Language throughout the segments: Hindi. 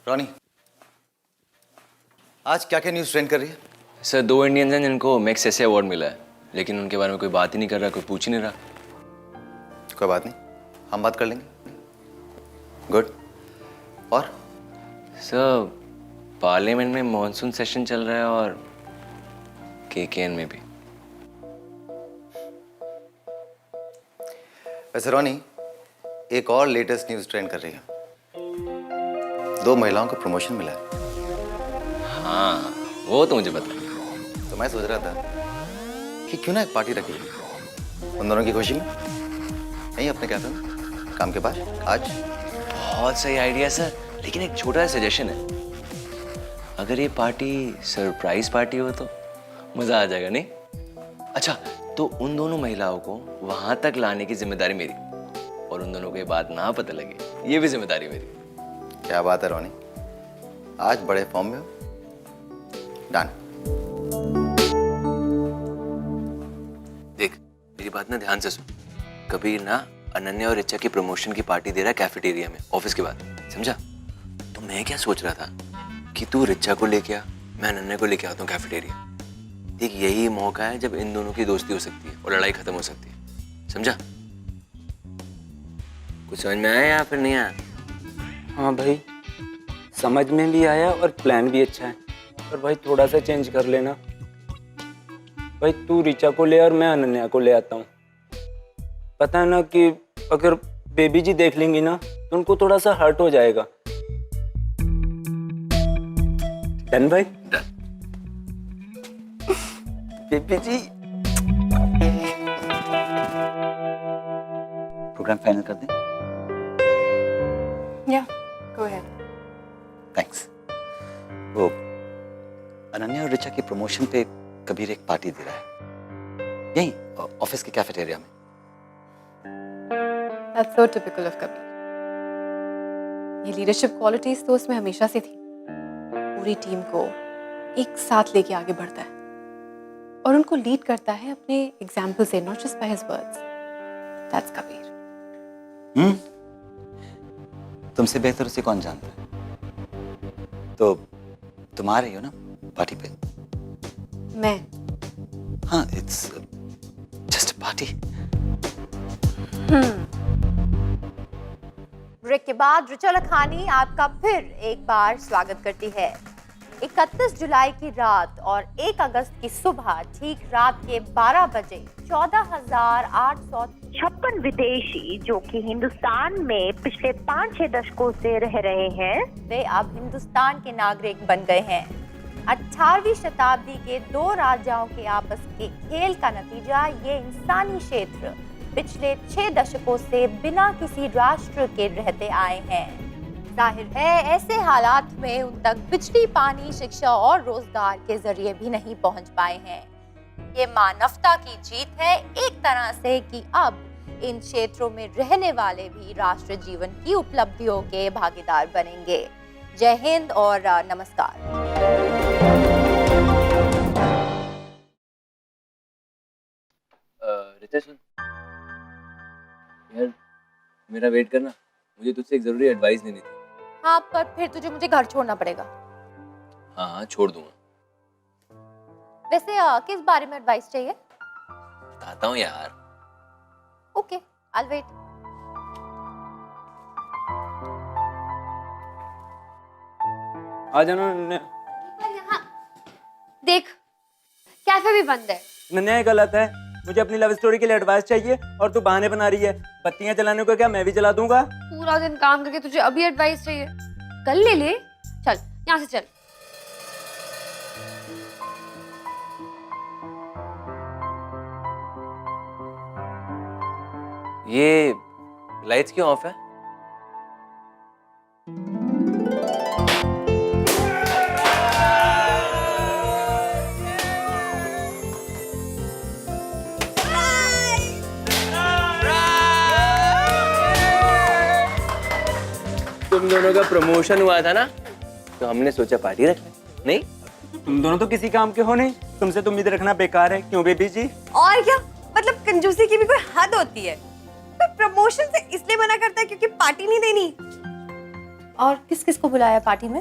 रॉनी, आज क्या क्या न्यूज़ ट्रेंड कर रही है? सर 2 इंडियंस हैं जिनको मैग्सेसे अवार्ड मिला है, लेकिन उनके बारे में कोई बात ही नहीं कर रहा, कोई पूछ ही नहीं रहा। कोई बात नहीं, हम बात कर लेंगे। गुड। और सर पार्लियामेंट में मॉनसून सेशन चल रहा है और केकेएन में भी। वैसे रॉनी, एक और लेटेस्ट न्यूज़ ट्रेंड कर रही है। 2 महिलाओं को प्रमोशन मिला है। हाँ वो तो मुझे पता है। तो मैं सोच रहा था कि क्यों ना एक पार्टी रखी जाए उन दोनों की खुशी में, यहीं अपने कैफे में काम के बाद आज। बहुत सही आइडिया सर, लेकिन एक छोटा सा सजेशन है। अगर ये पार्टी सरप्राइज पार्टी हो तो मजा आ जाएगा, नहीं? अच्छा, तो उन दोनों महिलाओं को वहां तक लाने की जिम्मेदारी मेरी, और उन दोनों को ये बात ना पता लगे ये भी जिम्मेदारी मेरी। क्या बात है रॉनी, आज बड़े फॉर्म में हो। डन। देख मेरी बात ना ध्यान से सुन। कबीर ना अनन्या और रिचा की प्रमोशन की पार्टी दे रहा है कैफेटेरिया में ऑफिस के बाद, समझा? तो मैं क्या सोच रहा था कि तू रिचा को लेके आ, मैं अनन्या को लेके आता हूँ कैफेटेरिया। देख यही मौका है जब इन दोनों की दोस्ती हो सकती है और लड़ाई खत्म हो सकती है, समझा? कुछ समझ में आया या फिर नहीं आया? हाँ भाई, समझ में भी आया और प्लान भी अच्छा है, पर भाई थोड़ा सा चेंज कर लेना। भाई तू रिचा को ले और मैं अनन्या को ले आता हूँ। पता है ना कि अगर बेबी जी देख लेंगी ना तो उनको थोड़ा सा हर्ट हो जाएगा। डन भाई? डन। बेबी जी प्रोग्राम फाइनल कर दें? Yeah, go ahead. थैंक्स। वो अनन्या और रिचा की प्रमोशन पे कबीर एक पार्टी दे रहा है, यहीं ऑफिस के कैफेटेरिया में। That's so typical of Kabir. ये लीडरशिप क्वालिटीज तो उसमें हमेशा से थी। पूरी टीम को एक साथ लेके आगे बढ़ता है और उनको लीड करता है अपने एग्जाम्पल से, not just by his words. That's Kabir. तुमसे बेहतर उसे कौन जानता है? तो तुम आ रही हो ना पार्टी पे? मैं हाँ, it's just a party. Break के बाद रिचा लखानी आपका फिर एक बार स्वागत करती है। 31 जुलाई की रात और 1 अगस्त की सुबह ठीक रात के 12 बजे 14,856 विदेशी जो कि हिंदुस्तान में पिछले 5-6 दशकों से रह रहे हैं, वे अब हिंदुस्तान के नागरिक बन गए हैं। 18वीं शताब्दी के 2 राजाओं के आपस के खेल का नतीजा ये इंसानी क्षेत्र पिछले 6 दशकों से बिना किसी राष्ट्र के रहते आए हैं। जाहिर है ऐसे हालात में उन तक बिजली, पानी, शिक्षा और रोजगार के जरिए भी नहीं पहुंच पाए हैं। ये मानवता की जीत है एक तरह से कि अब इन क्षेत्रों में रहने वाले भी राष्ट्र जीवन की उपलब्धियों के भागीदार बनेंगे। जय हिंद और नमस्कार। रिचा सुन यार, मेरा वेट करना, मुझे तुझसे एक जरूरी एडवाइस लेनी थी। हाँ, पर फिर तुझे मुझे घर छोड़ना पड़ेगा। हाँ छोड़ दूंगा। वैसे किस बारे में एडवाइस चाहिए? बताता हूँ यार। Okay, I will wait. आ जाना अनन्या। यहाँ देख, कैफे भी बंद है। अनन्या ये गलत है, मुझे अपनी लव स्टोरी के लिए एडवाइस चाहिए और तू बहाने बना रही है। बत्तियां जलाने को क्या मैं भी जला दूंगा? पूरा दिन काम करके तुझे अभी एडवाइस चाहिए? कल ले ले। चल यहाँ से चल। ये लाइट्स क्यों ऑफ है? तुम दोनों का प्रमोशन हुआ था ना, तो हमने सोचा पार्टी रख लें। नहीं, तुम दोनों तो किसी काम के हो नहीं, तुमसे तो उम्मीद रखना बेकार है। क्यों बेबी जी? और क्या, मतलब कंजूसी की भी कोई हद होती है। पर प्रमोशन से इसलिए मना करता है क्योंकि पार्टी नहीं देनी। और किस किस को बुलाया पार्टी में?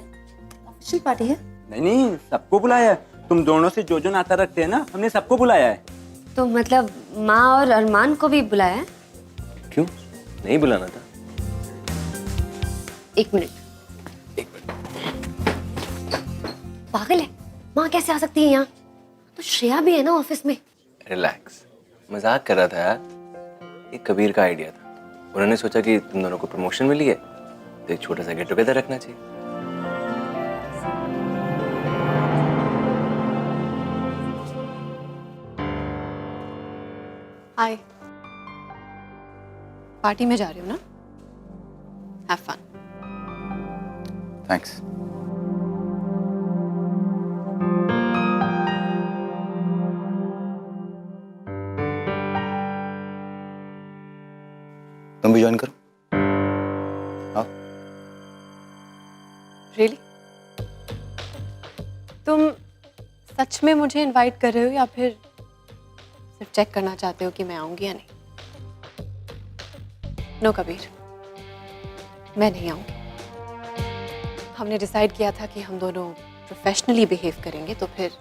ऑफिशियल पार्टी है? नहीं नहीं, सबको बुलाया है। तुम दोनों से जो नाता रखते हैं ना, हमने सबको बुलाया है। तो मतलब माँ और अरमान को भी बुलाया है? क्यों नहीं बुलाना था? एक मिनट। पागल है, माँ कैसे आ सकती है यहाँ? तो श्रेया भी है ना ऑफिस में। रिलैक्स, मजाक कर रहा था यार। ये कबीर का आइडिया था। उन्होंने सोचा कि तुम दोनों को प्रमोशन मिली है तो एक छोटा सा गेट टुगेदर रखना चाहिए। हाय, पार्टी में जा रही हूँ ना? Have fun. थैंक्स। तुम भी ज्वाइन करो। आओ। रियली? तुम सच में मुझे इनवाइट कर रहे हो या फिर सिर्फ चेक करना चाहते हो कि मैं आऊंगी या नहीं? नो कबीर, मैं नहीं आऊंगी। हमने डिसाइड किया था कि हम दोनों प्रोफेशनली बिहेव करेंगे, तो फिर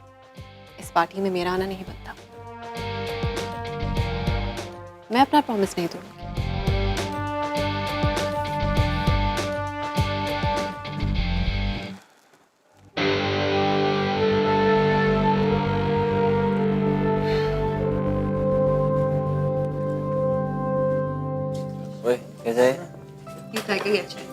इस पार्टी में मेरा आना नहीं बनता। मैं अपना प्रॉमिस नहीं दूंगी। ओए कैसा है? ये ट्राई करिए, अच्छा है।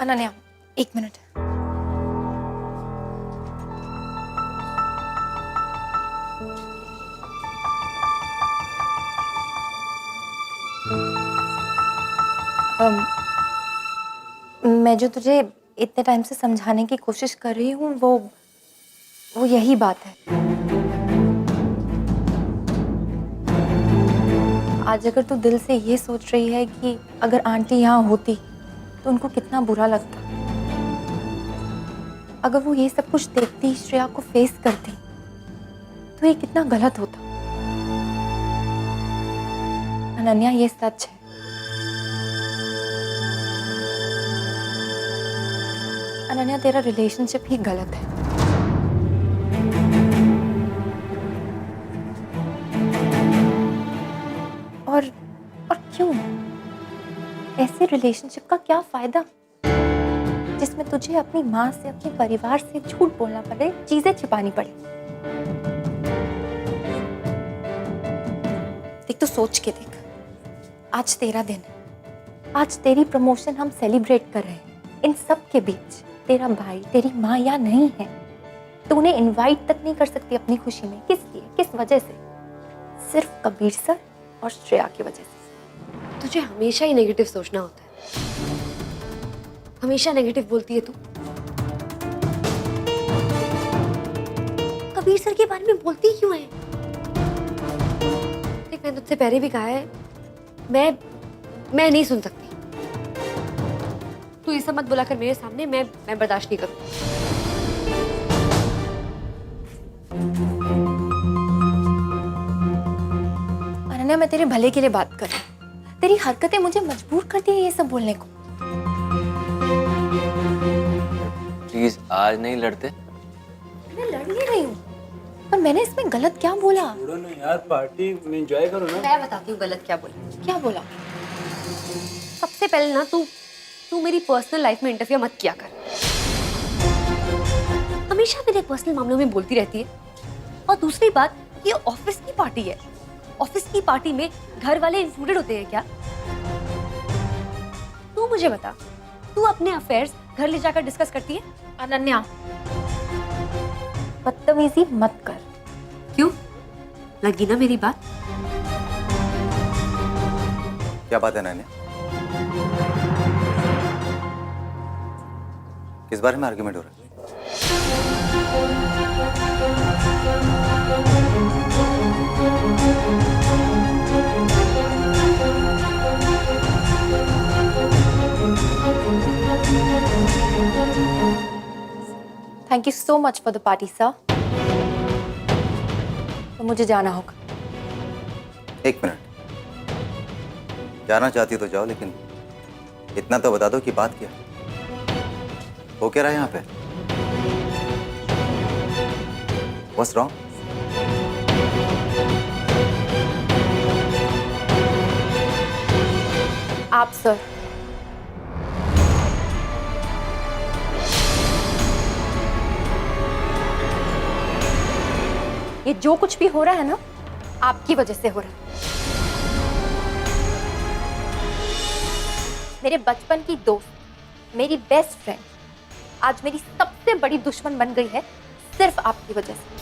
अनन्या, एक मिनट। मैं जो तुझे इतने टाइम से समझाने की कोशिश कर रही हूँ वो यही बात है। आज अगर तू दिल से ये सोच रही है कि अगर आंटी यहाँ होती तो उनको कितना बुरा लगता, अगर वो ये सब कुछ देखती, श्रेया को फेस करती, तो ये कितना गलत होता। अनन्या, ये सच है। अनन्या, तेरा रिलेशनशिप ही गलत है। और क्यों? ऐसे रिलेशनशिप का क्या फायदा जिसमें तुझे अपनी माँ से, अपने परिवार से झूठ बोलना पड़े, चीजें छिपानी पड़े। देख, तो सोच के देख, आज तेरा दिन है, आज तेरी प्रमोशन हम सेलिब्रेट कर रहे हैं। इन सब के बीच तेरा भाई, तेरी माँ यहाँ नहीं है, तो उन्हें इनवाइट तक नहीं कर सकती अपनी खुशी में। किस लिए, किस वजह से? सिर्फ कबीर सर और श्रेया की वजह से। तुझे हमेशा ही नेगेटिव सोचना होता है, हमेशा नेगेटिव बोलती है तू। कबीर सर के बारे में बोलती क्यों है? देख, मैंने तुझसे पहले भी कहा है, मैं नहीं सुन सकती। तू ये सब मत बुला कर मेरे सामने, मैं बर्दाश्त नहीं करूँ। अनन्या, मैं तेरे भले के लिए बात कर रही हूँ। तेरी हरकतें मुझे मजबूर करती है ये सब बोलने को। प्लीज आज नहीं लड़ते। मैं लड़ नहीं रही हूँ, पर मैंने इसमें गलत क्या बोला? छोड़ो ना यार, पार्टी में एंजॉय करो ना। मैं बताती हूँ गलत क्या बोला। क्या बोला? सबसे पहले ना तू मेरी पर्सनल लाइफ में इंटरफियर मत किया कर। हमेशा मेरे पर्सनल मामलों में बोलती रहती है। और दूसरी बात, ये ऑफिस की पार्टी है। ऑफिस की पार्टी में घर वाले इंक्लूडेड होते हैं क्या? तू मुझे बता, तू अपने अफेयर्स घर ले जाकर डिस्कस करती है? अनन्या, बदतमीजी मत कर। क्यों? लगी ना मेरी बात? क्या बात है नैने? किस बारे में आर्गुमेंट हो रहा है? Thank you so much for the party, sir. तो मुझे जाना होगा। एक मिनट, जाना चाहती तो जाओ, लेकिन इतना तो बता दो कि बात क्या है, हो क्या रहा है यहाँ पे? What's wrong? आप सर, ये जो कुछ भी हो रहा है ना, आपकी वजह से हो रहा है। मेरे बचपन की दोस्त, मेरी बेस्ट फ्रेंड, आज मेरी सबसे बड़ी दुश्मन बन गई है सिर्फ आपकी वजह से।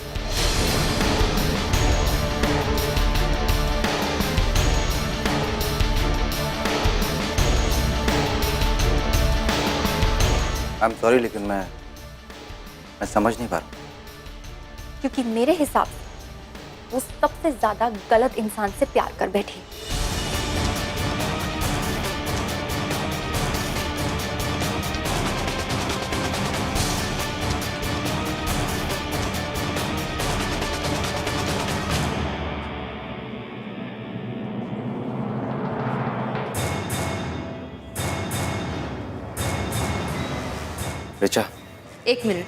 आई एम सॉरी, लेकिन मैं समझ नहीं पा रहा हूँ। क्योंकि मेरे हिसाब से वो सबसे ज्यादा गलत इंसान से प्यार कर बैठी। रिचा, एक मिनट।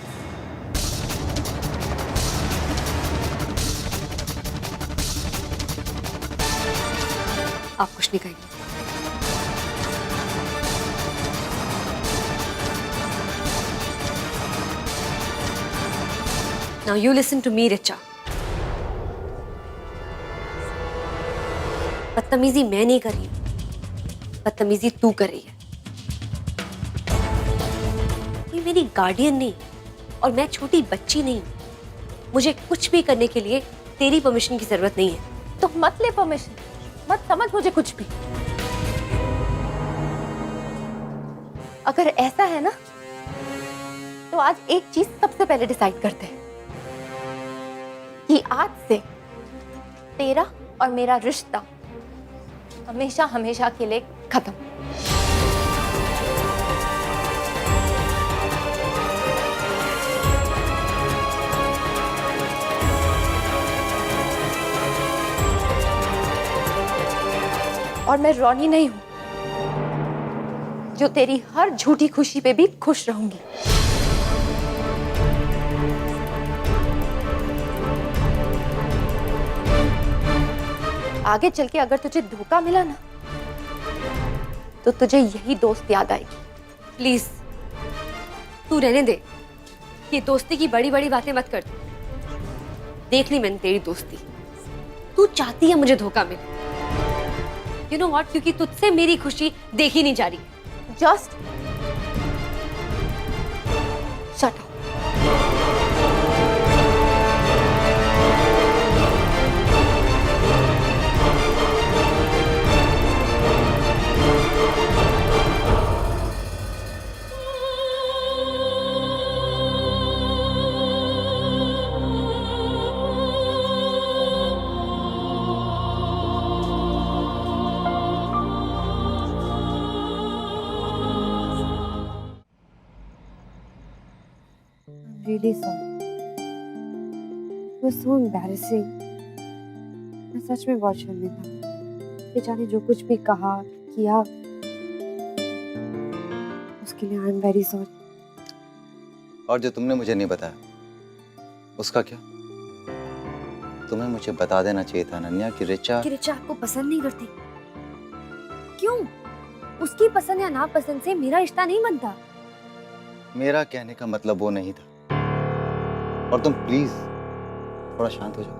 आप कुछ नहीं कहेंगे। Now you listen to me, Richa. बदतमीजी मैं नहीं कर रही हूं, बदतमीजी तू कर रही है। कोई मेरी गार्डियन नहीं और मैं छोटी बच्ची नहीं हूं। मुझे कुछ भी करने के लिए तेरी परमिशन की जरूरत नहीं है। तो मत ले परमिशन, मत समझ मुझे कुछ भी। अगर ऐसा है ना, तो आज एक चीज सबसे पहले डिसाइड करते हैं कि आज से तेरा और मेरा रिश्ता हमेशा हमेशा के लिए खत्म। और मैं रोनी नहीं हूं जो तेरी हर झूठी खुशी पे भी खुश रहूंगी। आगे चल के अगर तुझे धोखा मिला ना, तो तुझे यही दोस्त याद आएगी। प्लीज तू रहने दे, ये दोस्ती की बड़ी बड़ी बातें मत कर। देख ली मैंने तेरी दोस्ती, तू चाहती है मुझे धोखा मिले। यू नो व्हाट, क्योंकि तुझसे मेरी खुशी देखी नहीं जा रही। Just shut up. Really sorry. It was so embarrassing. मैं सच में बहुत शर्मिंदा। रिचा ने जो कुछ भी कहा किया, उसके लिए आई एम वेरी सॉरी। और जो तुमने मुझे नहीं बताया, उसका क्या? तुम्हें मुझे बता देना चाहिए था अनन्या कि रिचा आपको पसंद नहीं करती। क्यों? उसकी पसंद या नापसंद से मेरा रिश्ता नहीं बनता। मेरा कहने का मतलब वो नहीं था। और तुम प्लीज थोड़ा शांत हो जाओ।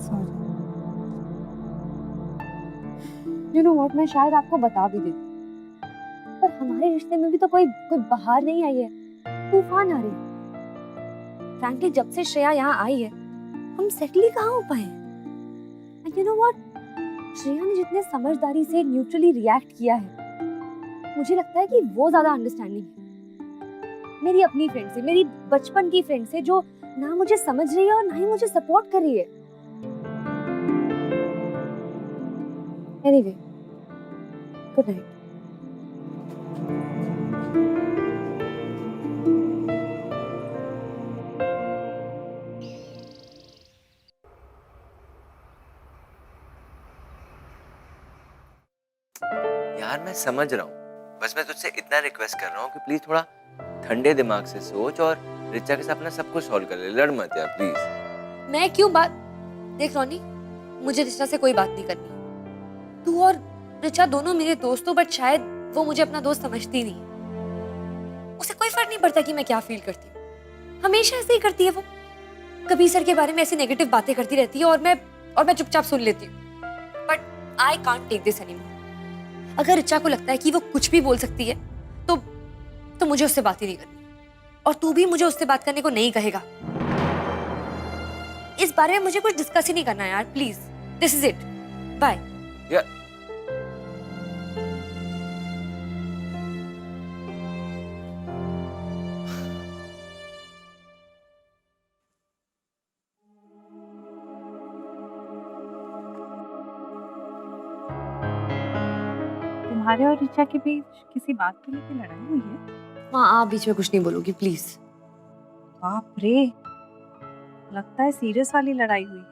सॉरी। यू नो व्हाट, मैं शायद आपको बता भी देती, पर हमारे रिश्ते में भी तो कोई बहार नहीं आई है, तूफान आ रही है। फ्रैंकली जब से श्रेया यहाँ आई है, हम सेटल ही कहाँ हो पाए। And you know what, Shreya ने जितने समझदारी से न्यूट्रली रिएक्ट किया है, मुझे लगता है कि वो ज्यादा अंडरस्टैंडिंग है मेरी अपनी फ्रेंड से, मेरी बचपन की फ्रेंड से, जो ना मुझे समझ रही है और ना ही मुझे सपोर्ट कर रही है। Anyway, good night. यार मैं समझ रहा हूँ, बस मैं तुझसे इतना रिक्वेस्ट कर रहा हूँ कि प्लीज थोड़ा ठंडे दिमाग से सोच और रिचा के साथ अपना सब कुछ सॉल्व कर ले, लड़ मत यार प्लीज। मैं क्यों बात, देख रोनी, मुझे रिचा से कोई बात नहीं करनी। तू और रिचा दोनों मेरे दोस्त हो, बट शायद वो मुझे अपना दोस्त समझती नहीं। उसे कोई फर्क नहीं पड़ता कि मैं क्या फील करती हूँ, हमेशा ऐसे ही करती है वो। कभी सर के बारे में ऐसी नेगेटिव बातें करती रहती है और मैं चुपचाप सुन लेती हूँ। But I can't take this anymore. अगर रिचा को लगता है कि वो कुछ भी बोल सकती है तो मुझे उससे बात ही नहीं करनी, और तू भी मुझे उससे बात करने को नहीं कहेगा। इस बारे में मुझे कुछ डिस्कस ही नहीं करना यार, please. This is it, bye. यार तुम्हारे और रिचा के बीच किसी बात को लेकर लड़ाई हुई है? माँ आप बीच में कुछ नहीं बोलोगी प्लीज। बाप रे, लगता है सीरियस वाली लड़ाई हुई है।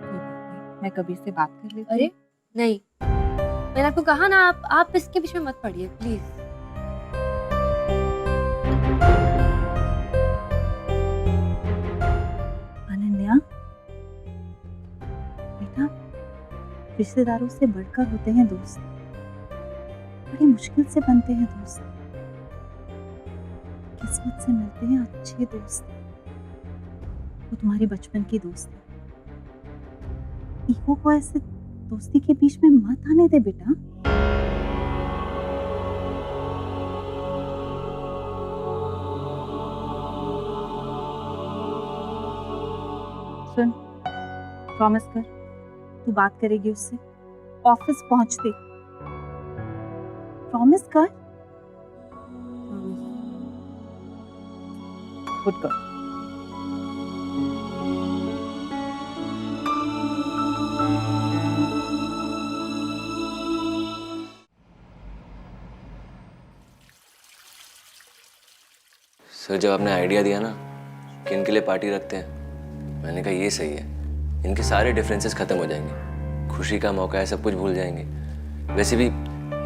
कोई बात नहीं, मैं कबीर से बात कर लेती हूँ। अरे नहीं, मैंने आपको कहा ना, आप इसके बीच में मत पड़िए प्लीज। अनन्या बेटा, रिश्तेदारों से बढ़कर होते हैं दोस्त, बड़ी मुश्किल से बनते हैं दोस्त, किस्मत से मिलते हैं अच्छे दोस्त। वो तुम्हारे बचपन की दोस्त है। ईगो को ऐसे दोस्ती के बीच में मत आने दे बेटा। सुन, प्रॉमिस कर, तू बात करेगी उससे ऑफिस पहुंचते। प्रॉमिस कर। Good girl. सर जब आपने आइडिया दिया ना कि इनके लिए पार्टी रखते हैं, मैंने कहा ये सही है, इनके सारे डिफरेंसेस खत्म हो जाएंगे, खुशी का मौका है, सब कुछ भूल जाएंगे। वैसे भी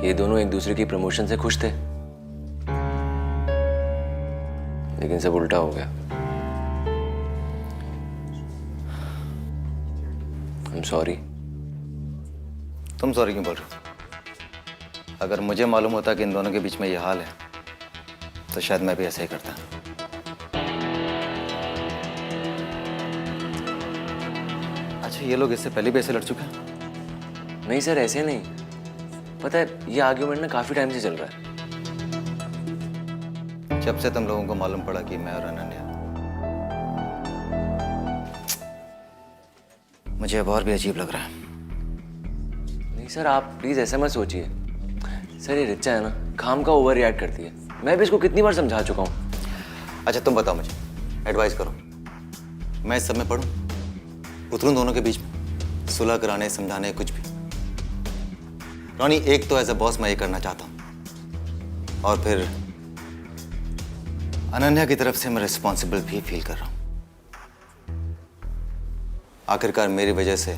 ये दोनों एक दूसरे की प्रमोशन से खुश थे, लेकिन सब उल्टा हो गया। I'm sorry। तुम सॉरी क्यों बोल रहे हो? अगर मुझे मालूम होता कि इन दोनों के बीच में ये हाल है तो शायद मैं भी ऐसा ही करता। अच्छा, ये लोग इससे पहले भी ऐसे लड़ चुके हैं? नहीं सर, ऐसे नहीं, पता है ये आर्ग्यूमेंट ना काफी टाइम से चल रहा है। जब से तुम लोगों को मालूम पड़ा कि मैं और अनन्या, मुझे अब और भी अजीब लग रहा है। नहीं सर, आप प्लीज ऐसा मत सोचिए। सर ये रिचा है ना, काम का ओवर रिएक्ट करती है, मैं भी इसको कितनी बार समझा चुका हूँ। अच्छा तुम बताओ, मुझे एडवाइस करो, मैं इस सब में पढ़ूं, उतरूं दोनों के बीच में, सुलह कराने, समझाने, कुछ भी। रोनी, एक तो एज अ बॉस मैं ये करना चाहता हूं, और फिर अनन्या की तरफ से मैं रिस्पॉन्सिबल भी फील कर रहा हूं। आखिरकार मेरी वजह से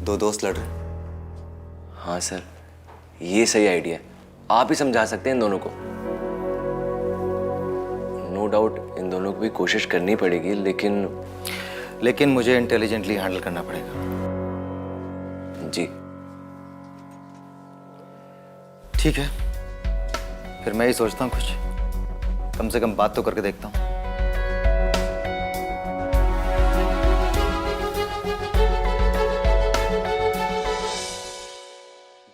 दो दोस्त लड़ रहे हैं। हाँ सर, ये सही आइडिया है, आप ही समझा सकते हैं इन दोनों को। नो डाउट इन दोनों को भी कोशिश करनी पड़ेगी, लेकिन मुझे इंटेलिजेंटली हैंडल करना पड़ेगा। जी ठीक है, फिर मैं ही सोचता हूँ कुछ, कम से कम बात तो करके देखता हूँ।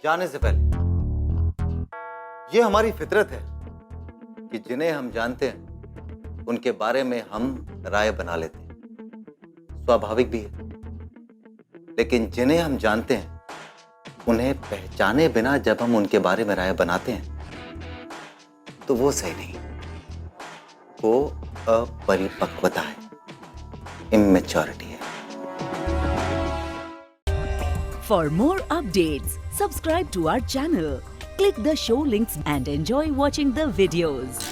जाने से पहले ये हमारी फितरत है कि जिन्हें हम जानते हैं उनके बारे में हम राय बना लेते हैं, स्वाभाविक भी है। लेकिन जिन्हें हम जानते हैं उन्हें पहचाने बिना जब हम उनके बारे में राय बनाते हैं तो वो सही नहीं, वो अपरिपक्वता है, इमेच्योरिटी है। For more updates, subscribe to our channel, click the show links and enjoy watching the videos.